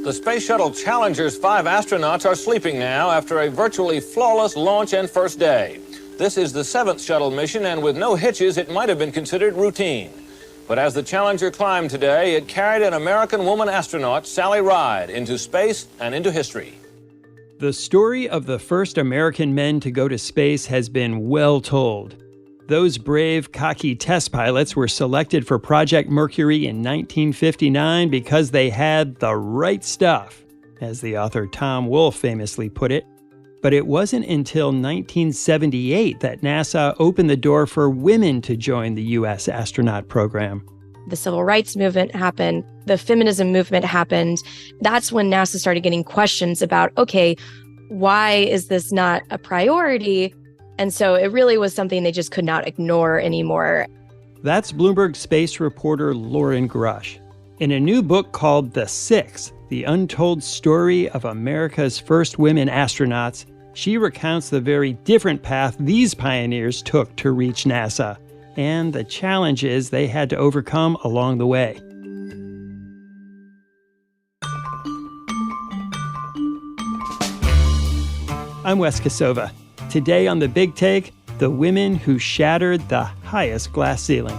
The Space Shuttle Challenger's 5 astronauts are sleeping now after a virtually flawless launch and first day. This is the 7th shuttle mission, and with no hitches, it might have been considered routine. But as the Challenger climbed today, it carried an American woman astronaut, Sally Ride, into space and into history. The story of the first American men to go to space has been well told. Those brave, cocky test pilots were selected for Project Mercury in 1959 because they had the right stuff, as the author Tom Wolfe famously put it. But it wasn't until 1978 that NASA opened the door for women to join the U.S. astronaut program. The civil rights movement happened, the feminism movement happened. That's when NASA started getting questions about, okay, why is this not a priority? And so it really was something they just could not ignore anymore. That's Bloomberg space reporter Loren Grush. In a new book called The Six, The Untold Story of America's First Women Astronauts, she recounts the very different path these pioneers took to reach NASA and the challenges they had to overcome along the way. I'm Wes Kosova. Today on The Big Take, the women who shattered the highest glass ceiling.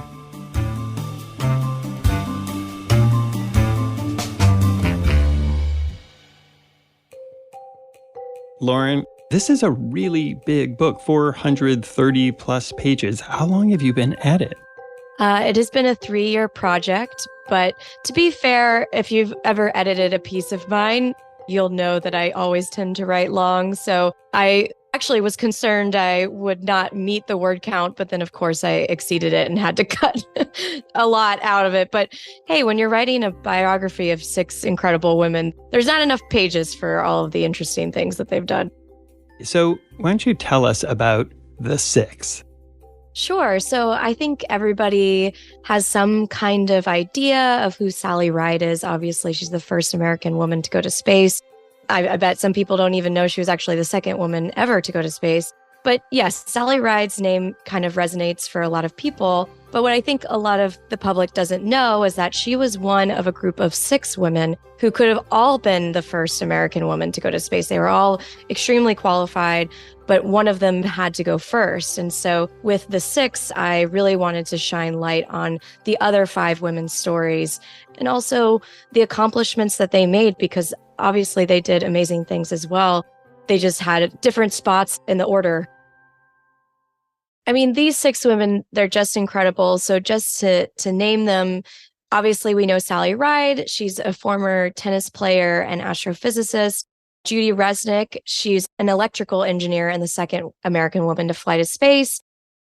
Loren, this is a really big book, 430 plus pages. How long have you been at it? It has been a 3-year project, but to be fair, if you've ever edited a piece of mine, you'll know that I always tend to write long. So I actually was concerned I would not meet the word count, but then of course I exceeded it and had to cut a lot out of it. But hey, when you're writing a biography of 6 incredible women, there's not enough pages for all of the interesting things that they've done. So why don't you tell us about the 6? Sure. So I think everybody has some kind of idea of who Sally Ride is. Obviously, she's the first American woman to go to space. I bet some people don't even know she was actually the second woman ever to go to space. But yes, Sally Ride's name kind of resonates for a lot of people. But what I think a lot of the public doesn't know is that she was one of a group of 6 women who could have all been the first American woman to go to space. They were all extremely qualified, but one of them had to go first. And so with the 6, I really wanted to shine light on the other 5 women's stories and also the accomplishments that they made, because obviously they did amazing things as well. They just had different spots in the order. I mean, these 6 women, they're just incredible. So just to name them, obviously we know Sally Ride. She's a former tennis player and astrophysicist. Judy Resnik, she's an electrical engineer and the second American woman to fly to space.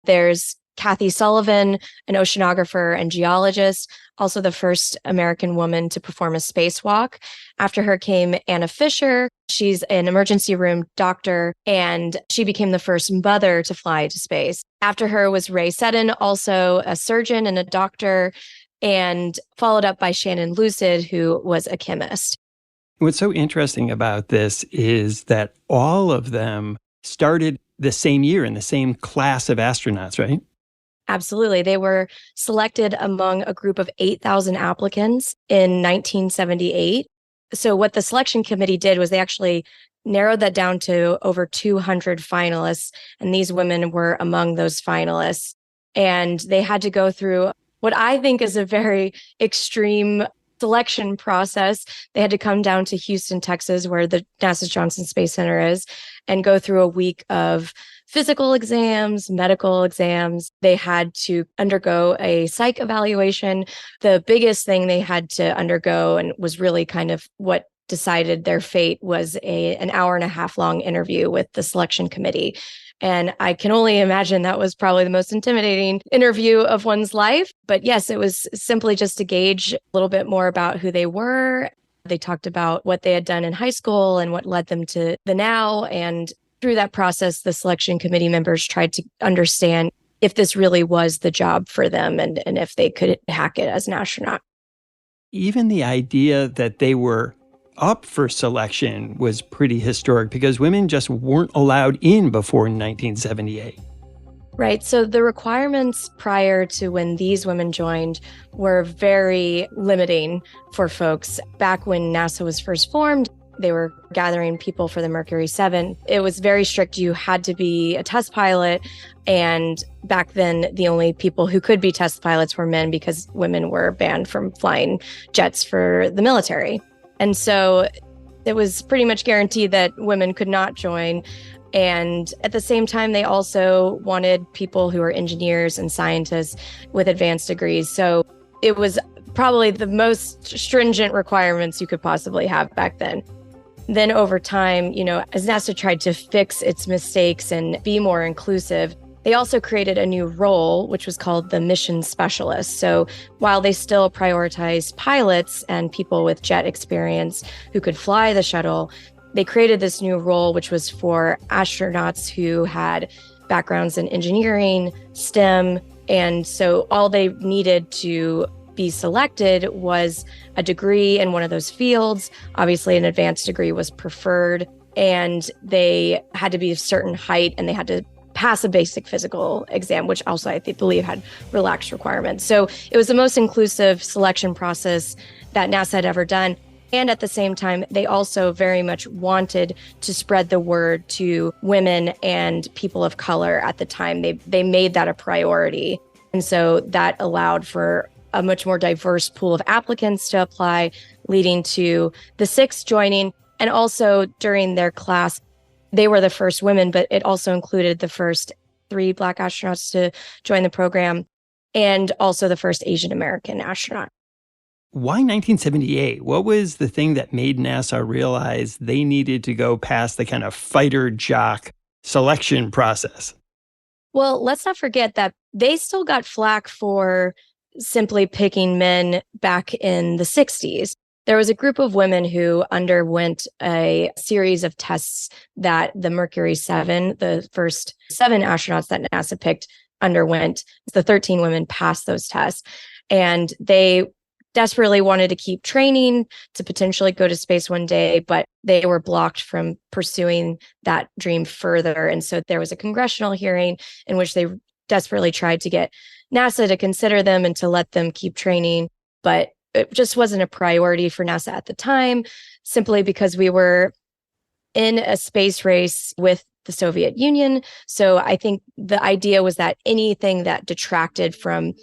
There's Kathy Sullivan, an oceanographer and geologist, also the first American woman to perform a spacewalk. After her came Anna Fisher. She's an emergency room doctor, and she became the first mother to fly to space. After her was Rhea Seddon, also a surgeon and a doctor, and followed up by Shannon Lucid, who was a chemist. What's so interesting about this is that all of them started the same year in the same class of astronauts, right? Absolutely. They were selected among a group of 8,000 applicants in 1978. So what the selection committee did was they actually narrowed that down to over 200 finalists, and these women were among those finalists. And they had to go through what I think is a very extreme selection process. They had to come down to Houston, Texas, where the NASA's Johnson Space Center is, and go through a week of physical exams, medical exams. They had to undergo a psych evaluation. The biggest thing they had to undergo, and was really kind of what decided their fate, was an hour-and-a-half long interview with the selection committee. And I can only imagine that was probably the most intimidating interview of one's life. But yes, it was simply just to gauge a little bit more about who they were. They talked about what they had done in high school and what led them to the now. And through that process, the selection committee members tried to understand if this really was the job for them and if they could hack it as an astronaut. Even the idea that they were up for selection was pretty historic because women just weren't allowed in before 1978. Right. So the requirements prior to when these women joined were very limiting for folks. Back when NASA was first formed, they were gathering people for the Mercury 7. It was very strict. You had to be a test pilot. And back then, the only people who could be test pilots were men because women were banned from flying jets for the military. And so it was pretty much guaranteed that women could not join. And at the same time, they also wanted people who are engineers and scientists with advanced degrees. So it was probably the most stringent requirements you could possibly have back then. Then over time, as NASA tried to fix its mistakes and be more inclusive, they also created a new role, which was called the mission specialist. So while they still prioritized pilots and people with jet experience who could fly the shuttle, they created this new role, which was for astronauts who had backgrounds in engineering, STEM. And so all they needed to be selected was a degree in one of those fields. Obviously, an advanced degree was preferred, and they had to be a certain height, and they had to pass a basic physical exam, which also I believe had relaxed requirements. So it was the most inclusive selection process that NASA had ever done. And at the same time, they also very much wanted to spread the word to women and people of color at the time. They made that a priority. And so that allowed for a much more diverse pool of applicants to apply, leading to the 6 joining. And also during their class, they were the first women, but it also included the first 3 Black astronauts to join the program and also the first Asian American astronaut. Why 1978? What was the thing that made NASA realize they needed to go past the kind of fighter jock selection process? Well, let's not forget that they still got flack for simply picking men back in the 60s. There was a group of women who underwent a series of tests that the Mercury 7, the first 7 astronauts that NASA picked, underwent. The 13 women passed those tests, and they desperately wanted to keep training to potentially go to space one day, but they were blocked from pursuing that dream further. And so there was a congressional hearing in which they desperately tried to get NASA to consider them and to let them keep training. But it just wasn't a priority for NASA at the time, simply because we were in a space race with the Soviet Union. So I think the idea was that anything that detracted from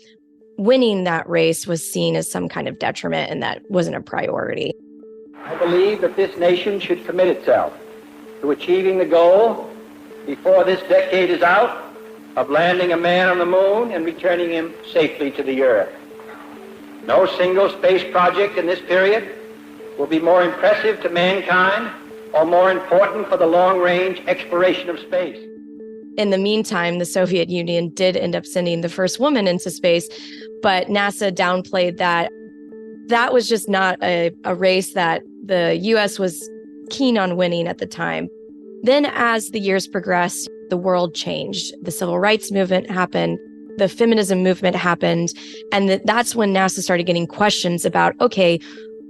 winning that race was seen as some kind of detriment, and that wasn't a priority. I believe that this nation should commit itself to achieving the goal before this decade is out of landing a man on the moon and returning him safely to the earth. No single space project in this period will be more impressive to mankind or more important for the long-range exploration of space. In the meantime, the Soviet Union did end up sending the first woman into space, but NASA downplayed that. That was just not a race that the U.S. was keen on winning at the time. Then as the years progressed, the world changed. The civil rights movement happened. The feminism movement happened. And that's when NASA started getting questions about, okay,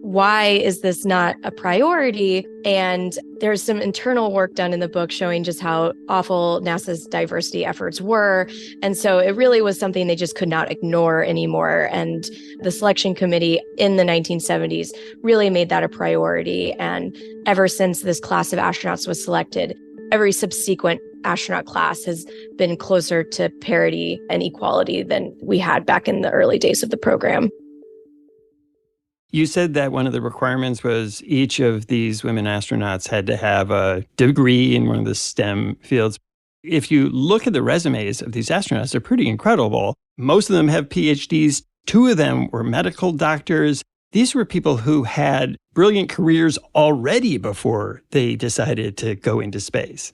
why is this not a priority? And there's some internal work done in the book showing just how awful NASA's diversity efforts were. And so it really was something they just could not ignore anymore. And the selection committee in the 1970s really made that a priority. And ever since this class of astronauts was selected, every subsequent astronaut class has been closer to parity and equality than we had back in the early days of the program. You said that one of the requirements was each of these women astronauts had to have a degree in one of the STEM fields. If you look at the resumes of these astronauts, they're pretty incredible. Most of them have PhDs. 2 of them were medical doctors. These were people who had brilliant careers already before they decided to go into space.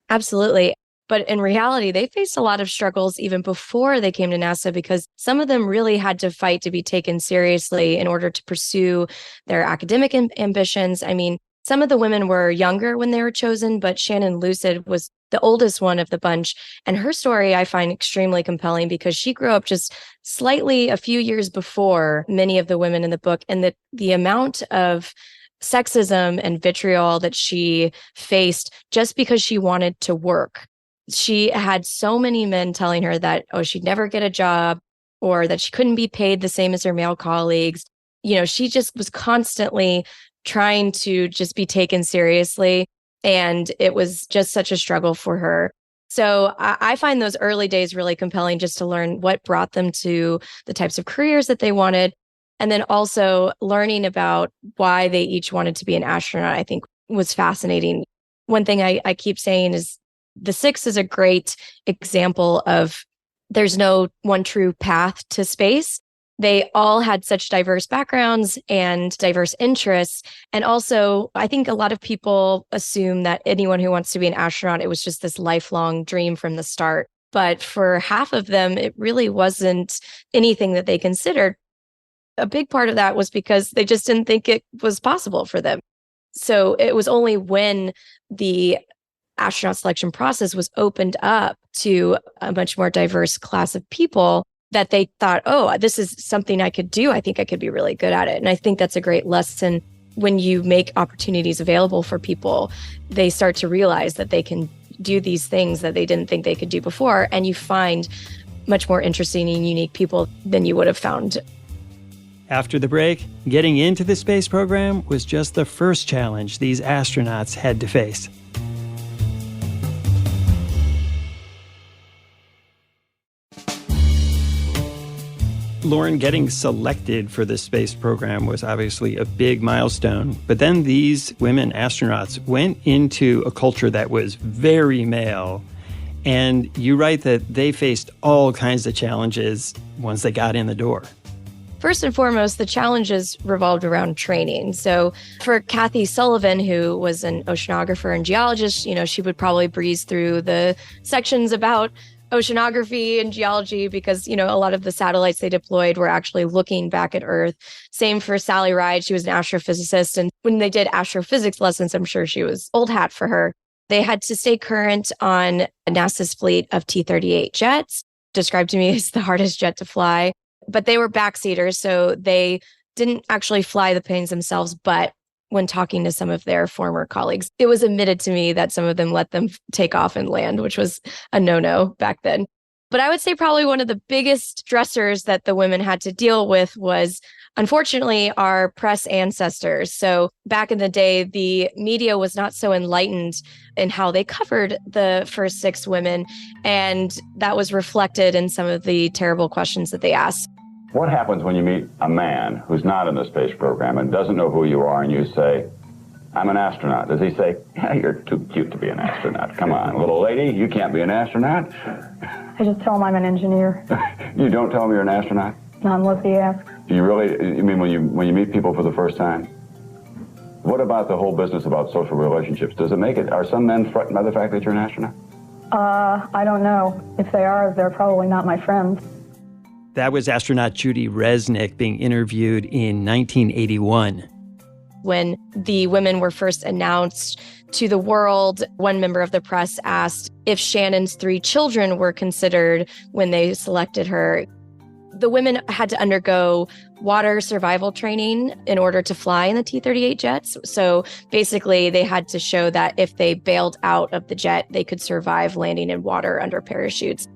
Absolutely. But in reality, they faced a lot of struggles even before they came to NASA, because some of them really had to fight to be taken seriously in order to pursue their academic ambitions. I mean, some of the women were younger when they were chosen, but Shannon Lucid was the oldest one of the bunch. And her story I find extremely compelling because she grew up just slightly a few years before many of the women in the book. And the amount of sexism and vitriol that she faced just because she wanted to work She had so many men telling her that, oh, she'd never get a job or that she couldn't be paid the same as her male colleagues. She just was constantly trying to just be taken seriously. And it was just such a struggle for her. So I find those early days really compelling just to learn what brought them to the types of careers that they wanted. And then also learning about why they each wanted to be an astronaut, I think was fascinating. One thing I keep saying is the Six is a great example of there's no one true path to space. They all had such diverse backgrounds and diverse interests. And also, I think a lot of people assume that anyone who wants to be an astronaut, it was just this lifelong dream from the start. But for half of them, it really wasn't anything that they considered. A big part of that was because they just didn't think it was possible for them. So it was only when the astronaut selection process was opened up to a much more diverse class of people that they thought, oh, this is something I could do. I think I could be really good at it. And I think that's a great lesson. When you make opportunities available for people, they start to realize that they can do these things that they didn't think they could do before. And you find much more interesting and unique people than you would have found. After the break, getting into the space program was just the first challenge these astronauts had to face. Loren, getting selected for the space program was obviously a big milestone. But then these women astronauts went into a culture that was very male. And you write that they faced all kinds of challenges once they got in the door. First and foremost, the challenges revolved around training. So for Kathy Sullivan, who was an oceanographer and geologist, she would probably breeze through the sections about oceanography and geology because, a lot of the satellites they deployed were actually looking back at Earth. Same for Sally Ride. She was an astrophysicist. And when they did astrophysics lessons, I'm sure she was old hat for her. They had to stay current on NASA's fleet of T-38 jets, described to me as the hardest jet to fly. But they were backseaters, so they didn't actually fly the planes themselves, but when talking to some of their former colleagues, it was admitted to me that some of them let them take off and land, which was a no-no back then. But I would say probably one of the biggest stressors that the women had to deal with was, unfortunately, our press ancestors. So back in the day, the media was not so enlightened in how they covered the first six women, and that was reflected in some of the terrible questions that they asked. What happens when you meet a man who's not in the space program and doesn't know who you are and you say, I'm an astronaut? Does he say, yeah, you're too cute to be an astronaut. Come on, little lady, you can't be an astronaut? I just tell him I'm an engineer. You don't tell him you're an astronaut? Not unless he asks. Do you really, when you meet people for the first time? What about the whole business about social relationships? Are some men frightened by the fact that you're an astronaut? I don't know. If they are, they're probably not my friends. That was astronaut Judy Resnik being interviewed in 1981. When the women were first announced to the world, one member of the press asked if Shannon's 3 children were considered when they selected her. The women had to undergo water survival training in order to fly in the T-38 jets. So basically, they had to show that if they bailed out of the jet, they could survive landing in water under parachutes.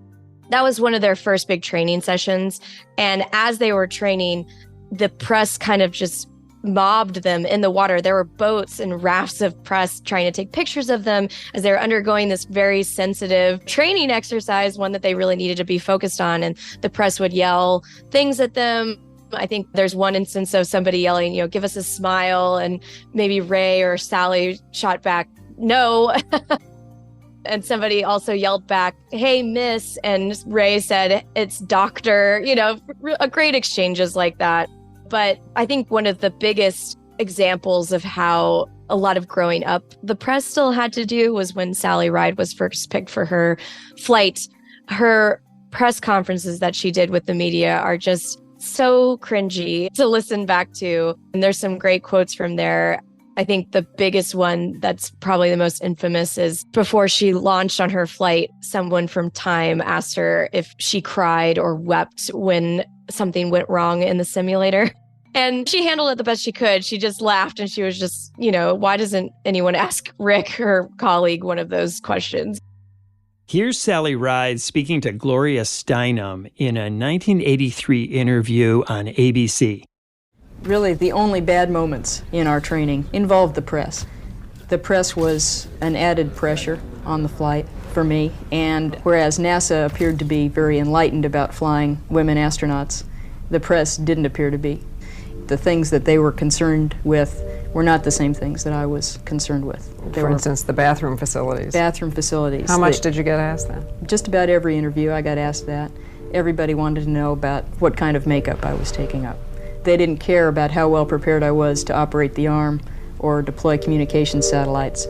That was one of their first big training sessions. And as they were training, the press kind of just mobbed them in the water. There were boats and rafts of press trying to take pictures of them as they were undergoing this very sensitive training exercise, one that they really needed to be focused on. And the press would yell things at them. I think there's one instance of somebody yelling, give us a smile. And maybe Ray or Sally shot back, no. And somebody also yelled back, hey, miss. And Ray said, it's doctor, a great exchanges like that. But I think one of the biggest examples of how a lot of growing up the press still had to do was when Sally Ride was first picked for her flight. Her press conferences that she did with the media are just so cringy to listen back to. And there's some great quotes from there. I think the biggest one that's probably the most infamous is before she launched on her flight, someone from Time asked her if she cried or wept when something went wrong in the simulator. And she handled it the best she could. She just laughed and she was just, why doesn't anyone ask Rick, her colleague, one of those questions? Here's Sally Ride speaking to Gloria Steinem in a 1983 interview on ABC. Really, the only bad moments in our training involved the press. The press was an added pressure on the flight for me, and whereas NASA appeared to be very enlightened about flying women astronauts, the press didn't appear to be. The things that they were concerned with were not the same things that I was concerned with. For instance, the bathroom facilities. Bathroom facilities. How much did you get asked that? Just about every interview I got asked that. Everybody wanted to know about what kind of makeup I was taking up. They didn't care about how well prepared I was to operate the arm or deploy communication satellites.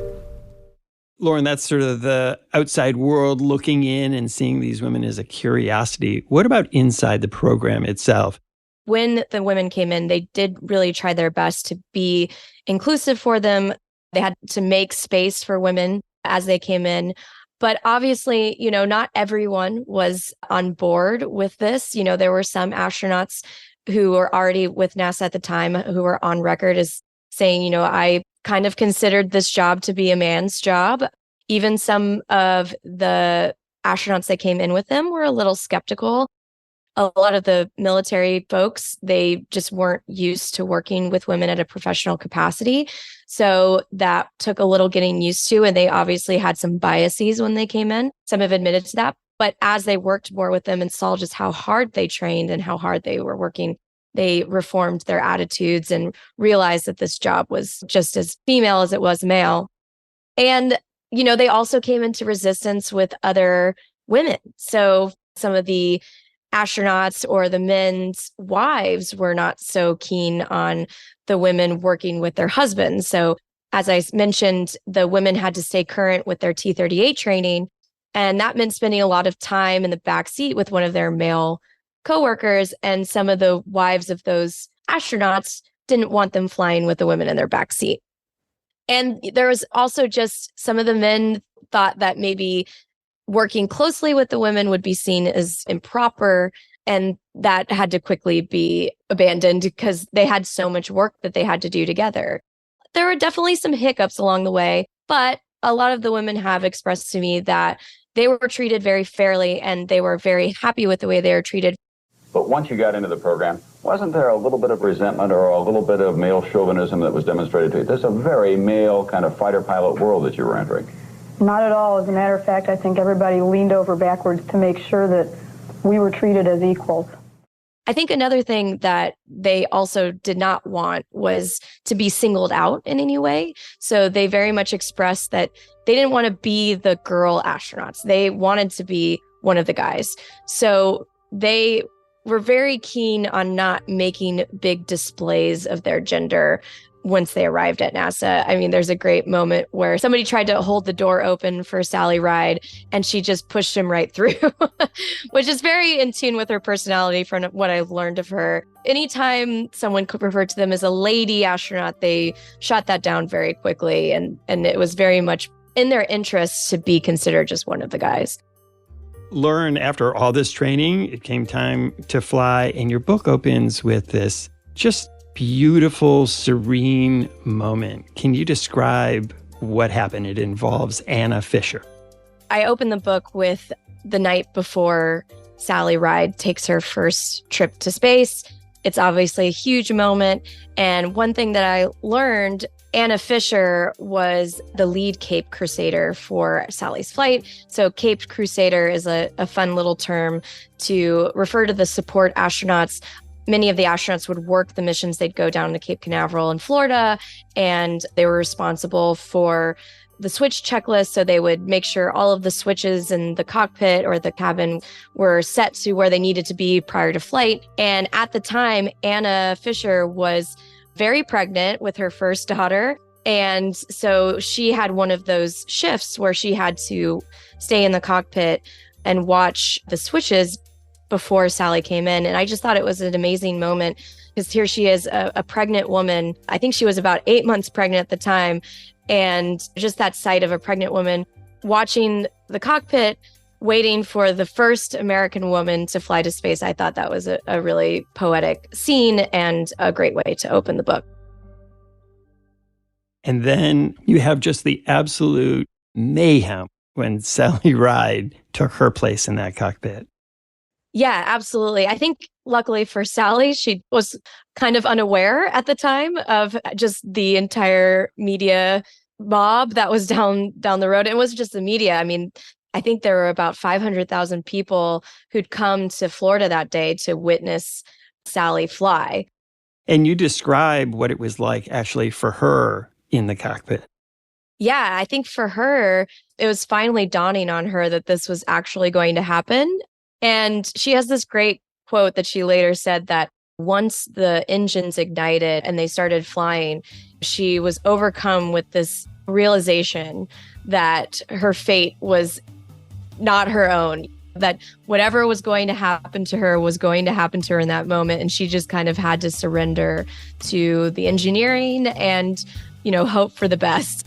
Loren, that's sort of the outside world looking in and seeing these women as a curiosity. What about inside the program itself? When the women came in, they did really try their best to be inclusive for them. They had to make space for women as they came in. But obviously, not everyone was on board with this. There were some astronauts who were already with NASA at the time who were on record as saying, I kind of considered this job to be a man's job. Even some of the astronauts that came in with them were a little skeptical. A lot of the military folks, they just weren't used to working with women at a professional capacity. So that took a little getting used to, and they obviously had some biases when they came in. Some have admitted to that. But as they worked more with them and saw just how hard they trained and how hard they were working, they reformed their attitudes and realized that this job was just as female as it was male. And, they also came into resistance with other women. So some of the astronauts or the men's wives were not so keen on the women working with their husbands. So as I mentioned, the women had to stay current with their T-38 training. And that meant spending a lot of time in the back seat with one of their male coworkers. And some of the wives of those astronauts didn't want them flying with the women in their back seat. And there was also just some of the men thought that maybe working closely with the women would be seen as improper, and that had to quickly be abandoned because they had so much work that they had to do together. There were definitely some hiccups along the way, but a lot of the women have expressed to me that they were treated very fairly and they were very happy with the way they were treated. But once you got into the program, wasn't there a little bit of resentment or a little bit of male chauvinism that was demonstrated to you? This is a very male kind of fighter pilot world that you were entering. Not at all. As a matter of fact, I think everybody leaned over backwards to make sure that we were treated as equals. I think another thing that they also did not want was to be singled out in any way. So they very much expressed that they didn't want to be the girl astronauts. They wanted to be one of the guys. So they were very keen on not making big displays of their gender once they arrived at NASA. I mean, there's a great moment where somebody tried to hold the door open for Sally Ride and she just pushed him right through, which is very in tune with her personality from what I've learned of her. Anytime someone could refer to them as a lady astronaut, they shot that down very quickly. And it was very much in their interest to be considered just one of the guys. Loren, after all this training, it came time to fly, and your book opens with this just beautiful, serene moment. Can you describe what happened? It involves Anna Fisher. I open the book with the night before Sally Ride takes her first trip to space. It's obviously a huge moment. And one thing that I learned, Anna Fisher was the lead Cape Crusader for Sally's flight. So Cape Crusader is a fun little term to refer to the support astronauts. Many of the astronauts would work the missions. They'd go down to Cape Canaveral in Florida, and they were responsible for the switch checklist. So they would make sure all of the switches in the cockpit or the cabin were set to where they needed to be prior to flight. And at the time, Anna Fisher was very pregnant with her first daughter. And so she had one of those shifts where she had to stay in the cockpit and watch the switches before Sally came in. And I just thought it was an amazing moment because here she is, a pregnant woman. I think she was about 8 months pregnant at the time. And just that sight of a pregnant woman watching the cockpit, waiting for the first American woman to fly to space, I thought that was a really poetic scene and a great way to open the book. And then you have just the absolute mayhem when Sally Ride took her place in that cockpit. Yeah, absolutely. I think luckily for Sally, she was kind of unaware at the time of just the entire media mob that was down the road. It was just the media. I mean, I think there were about 500,000 people who'd come to Florida that day to witness Sally fly. And you describe what it was like actually for her in the cockpit. Yeah, I think for her, it was finally dawning on her that this was actually going to happen. And she has this great quote that she later said that once the engines ignited and they started flying, she was overcome with this realization that her fate was not her own, that whatever was going to happen to her was going to happen to her in that moment. And she just kind of had to surrender to the engineering and, hope for the best.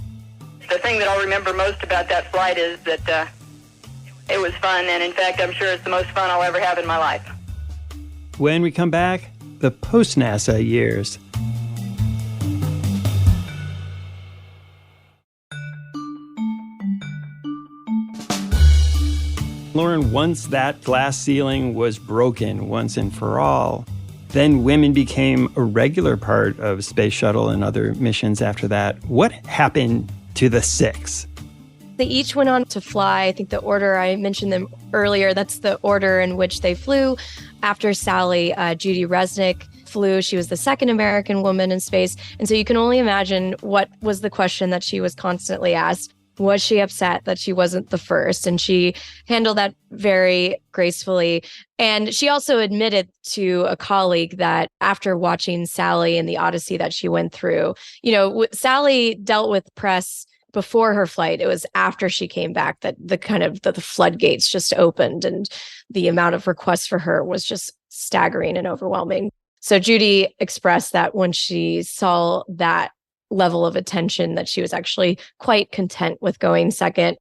The thing that I'll remember most about that flight is that it was fun, and in fact, I'm sure it's the most fun I'll ever have in my life. When we come back, the post-NASA years. Loren, once that glass ceiling was broken once and for all, then women became a regular part of Space Shuttle and other missions after that. What happened to the 6? They each went on to fly. I think the order, I mentioned them earlier, that's the order in which they flew. After Sally, Judy Resnik flew. She was the second American woman in space. And so you can only imagine what was the question that she was constantly asked. Was she upset that she wasn't the first? And she handled that very gracefully. And she also admitted to a colleague that after watching Sally and the odyssey that she went through, Sally dealt with press before her flight. It was after she came back that the floodgates just opened, and the amount of requests for her was just staggering and overwhelming. So Judy expressed that when she saw that level of attention, that she was actually quite content with going second.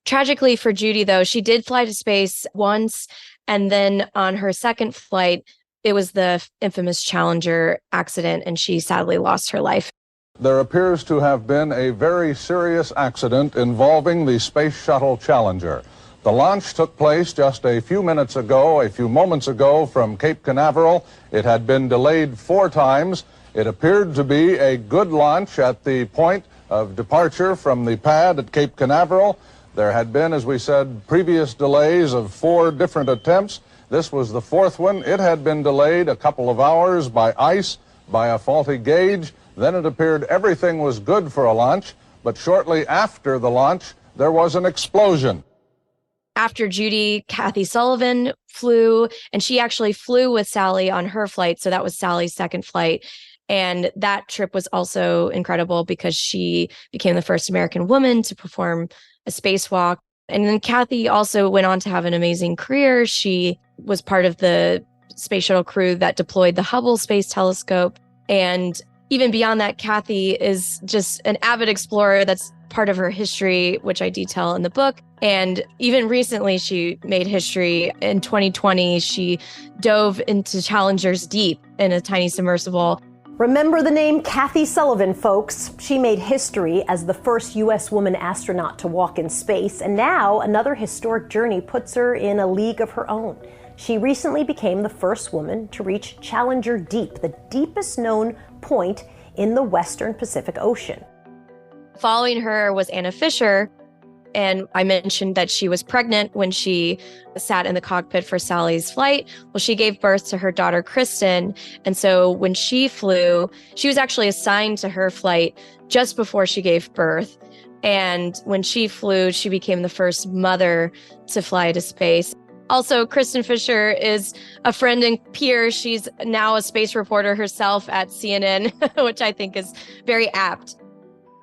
Tragically for Judy, though, she did fly to space once, and then on her second flight, it was the infamous Challenger accident, and she sadly lost her life. There appears to have been a very serious accident involving the Space Shuttle Challenger. The launch took place just a few moments ago from Cape Canaveral. It had been delayed 4 times. It appeared to be a good launch at the point of departure from the pad at Cape Canaveral. There had been, as we said, previous delays of 4 different attempts. This was the 4th one. It had been delayed a couple of hours by ice, by a faulty gauge. Then it appeared everything was good for a launch, but shortly after the launch, there was an explosion. After Judy, Kathy Sullivan flew, and she actually flew with Sally on her flight. So that was Sally's second flight. And that trip was also incredible because she became the first American woman to perform a spacewalk. And then Kathy also went on to have an amazing career. She was part of the space shuttle crew that deployed the Hubble Space Telescope. And even beyond that, Kathy is just an avid explorer. That's part of her history, which I detail in the book. And even recently, she made history. In 2020, she dove into Challenger's deep in a tiny submersible. Remember the name Kathy Sullivan, folks. She made history as the first U.S. woman astronaut to walk in space. And now another historic journey puts her in a league of her own. She recently became the first woman to reach Challenger Deep, the deepest known point in the Western Pacific Ocean. Following her was Anna Fisher, and I mentioned that she was pregnant when she sat in the cockpit for Sally's flight. Well, she gave birth to her daughter, Kristen, and so when she flew, she was actually assigned to her flight just before she gave birth. And when she flew, she became the first mother to fly to space. Also, Kristen Fisher is a friend and peer. She's now a space reporter herself at CNN, which I think is very apt.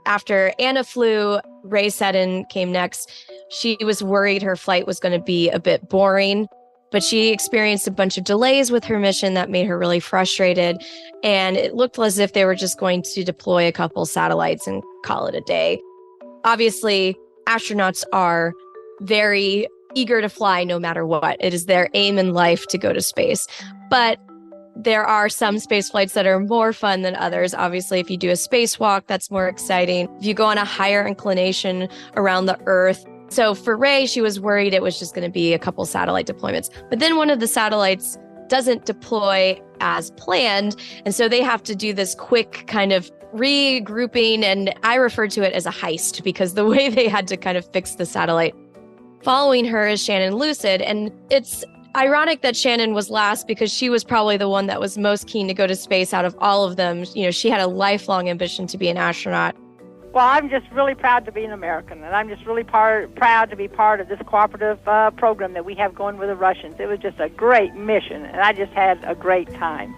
After Anna flew, Rhea Seddon came next. She was worried her flight was going to be a bit boring, but she experienced a bunch of delays with her mission that made her really frustrated. And it looked as if they were just going to deploy a couple satellites and call it a day. Obviously, astronauts are very eager to fly no matter what. It is their aim in life to go to space. But there are some space flights that are more fun than others. Obviously, if you do a spacewalk, that's more exciting. If you go on a higher inclination around the Earth, So for Rhea, she was worried it was just going to be a couple satellite deployments. But then one of the satellites doesn't deploy as planned. And so they have to do this quick kind of regrouping. And I refer to it as a heist because the way they had to kind of fix the satellite. Following her is Shannon Lucid. And it's ironic that Shannon was last because she was probably the one that was most keen to go to space out of all of them. You know, she had a lifelong ambition to be an astronaut. Well, I'm just really proud to be an American, and I'm just really proud to be part of this cooperative program that we have going with the Russians. It was just a great mission, and I just had a great time.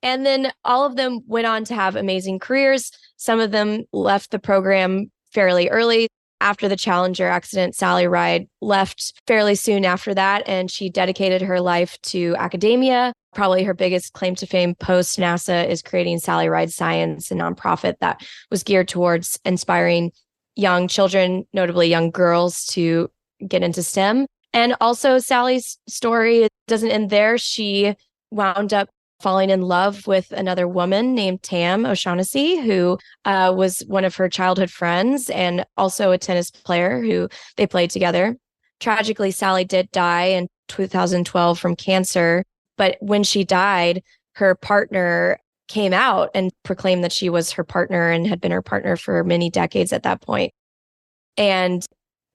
And then all of them went on to have amazing careers. Some of them left the program fairly early. After the Challenger accident, Sally Ride left fairly soon after that, and she dedicated her life to academia. Probably her biggest claim to fame post-NASA is creating Sally Ride Science, a nonprofit that was geared towards inspiring young children, notably young girls, to get into STEM. And also Sally's story doesn't end there. She wound up falling in love with another woman named Tam O'Shaughnessy, who was one of her childhood friends and also a tennis player who they played together. Tragically, Sally did die in 2012 from cancer. But when she died, her partner came out and proclaimed that she was her partner and had been her partner for many decades at that point. And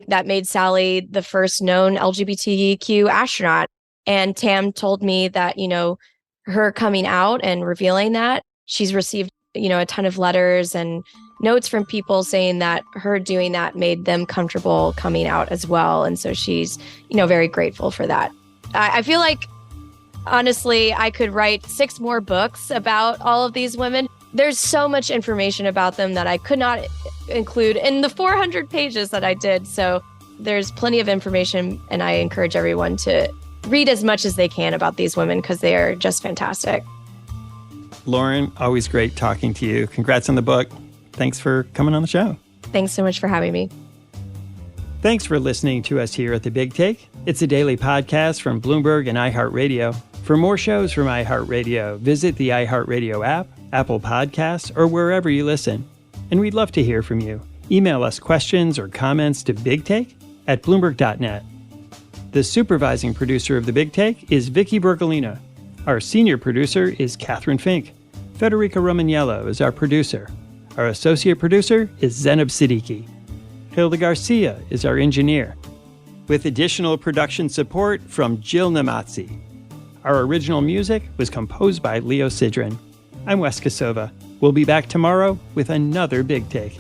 that made Sally the first known LGBTQ astronaut. And Tam told me that, you know, her coming out and revealing that, she's received, you know, a ton of letters and notes from people saying that her doing that made them comfortable coming out as well. And so she's, you know, very grateful for that. I feel like, honestly, I could write 6 more books about all of these women. There's so much information about them that I could not include in the 400 pages that I did. So there's plenty of information, and I encourage everyone to read as much as they can about these women because they are just fantastic. Loren, always great talking to you. Congrats on the book. Thanks for coming on the show. Thanks so much for having me. Thanks for listening to us here at The Big Take. It's a daily podcast from Bloomberg and iHeartRadio. For more shows from iHeartRadio, visit the iHeartRadio app, Apple Podcasts, or wherever you listen. And we'd love to hear from you. Email us questions or comments to bigtake@bloomberg.net. The supervising producer of The Big Take is Vicky Bergolina. Our senior producer is Catherine Fink. Federica Romaniello is our producer. Our associate producer is Zenab Siddiqui. Hilda Garcia is our engineer. With additional production support from Jill Namazzi. Our original music was composed by Leo Sidran. I'm Wes Kosova. We'll be back tomorrow with another Big Take.